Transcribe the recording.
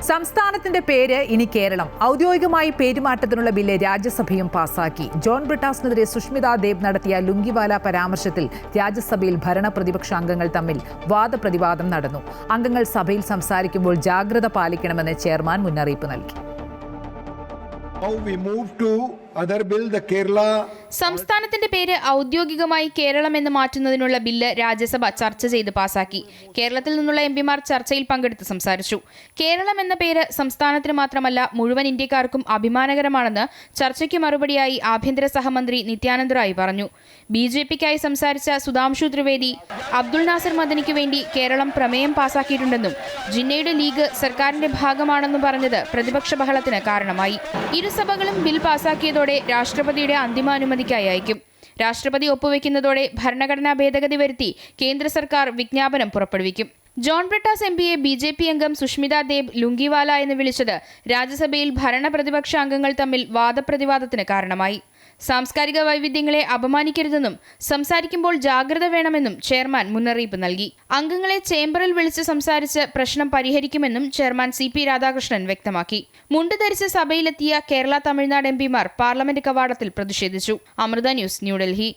സംസ്ഥാനത്തിന്റെ പേര് ഇനി കേരളം. ഔദ്യോഗികമായി പേരുമാറ്റത്തിനുള്ള ബില്ല് രാജ്യസഭയും പാസാക്കി. ജോൺ ബ്രിട്ടാസിനെതിരെ സുഷ്മിത ദേബ് നടത്തിയ ലുങ്കിവാല പരാമർശത്തിൽ രാജ്യസഭയിൽ ഭരണ പ്രതിപക്ഷ അംഗങ്ങൾ തമ്മിൽ വാദപ്രതിവാദം നടന്നു. അംഗങ്ങൾ സഭയിൽ സംസാരിക്കുമ്പോൾ ജാഗ്രത പാലിക്കണമെന്ന് ചെയർമാൻ മുന്നറിയിപ്പ് നൽകി. സംസ്ഥാനത്തിന്റെ പേര് ഔദ്യോഗികമായി കേരളം എന്ന് മാറ്റുന്നതിനുള്ള ബില്ല് രാജ്യസഭ ചർച്ച ചെയ്ത് പാസാക്കി. കേരളത്തിൽ നിന്നുള്ള എംപിമാർ ചർച്ചയിൽ പങ്കെടുത്ത് സംസാരിച്ചു. കേരളം എന്ന പേര് സംസ്ഥാനത്തിന് മാത്രമല്ല മുഴുവൻ ഇന്ത്യക്കാർക്കും അഭിമാനകരമാണെന്ന് ചർച്ചയ്ക്ക് മറുപടിയായി ആഭ്യന്തര സഹമന്ത്രി നിത്യാനന്ദ് റായ് പറഞ്ഞു. BJPക്കായി സംസാരിച്ച സുധാംശു ത്രിവേദി അബ്ദുൾ നാസർ മദനിക്ക് വേണ്ടി കേരളം പ്രമേയം പാസാക്കിയിട്ടുണ്ടെന്നും ജിന്നയുടെ ലീഗ് സർക്കാരിന്റെ ഭാഗമാണെന്നും പറഞ്ഞത് പ്രതിപക്ഷ ബഹളത്തിന് കാരണമായി. ഇരുസഭകളും ബിൽ പാസാക്കിയതോടെ രാഷ്ട്രപതിയുടെ അന്തിമാനുമതിക്കായി അയക്കും. രാഷ്ട്രപതി ഒപ്പുവെക്കുന്നതോടെ ഭരണഘടനാ ഭേദഗതി വരുത്തി കേന്ദ്ര സർക്കാർ വിജ്ഞാപനം പുറപ്പെടുവിക്കും. ജോൺ ബ്രിട്ടാസ് MPയെ BJP അംഗം സുഷ്മിത ദേബ് ലുങ്കിവാല എന്ന് വിളിച്ചത് രാജ്യസഭയിൽ ഭരണ പ്രതിപക്ഷ അംഗങ്ങൾ തമ്മിൽ വാദപ്രതിവാദത്തിന് കാരണമായി. സാംസ്കാരിക വൈവിധ്യങ്ങളെ അപമാനിക്കരുതെന്നും സംസാരിക്കുമ്പോൾ ജാഗ്രത വേണമെന്നും ചെയർമാൻ മുന്നറിയിപ്പ് നൽകി. അംഗങ്ങളെ ചേംബറിൽ വിളിച്ച് സംസാരിച്ച് പ്രശ്നം പരിഹരിക്കുമെന്നും ചെയർമാൻ CP രാധാകൃഷ്ണൻ വ്യക്തമാക്കി. മുണ്ട് ധരിച്ച് സഭയിലെത്തിയ കേരള തമിഴ്നാട് MPമാർ പാർലമെന്റ് കവാടത്തിൽ പ്രതിഷേധിച്ചു. അമൃത ന്യൂസ്, ന്യൂഡൽഹി.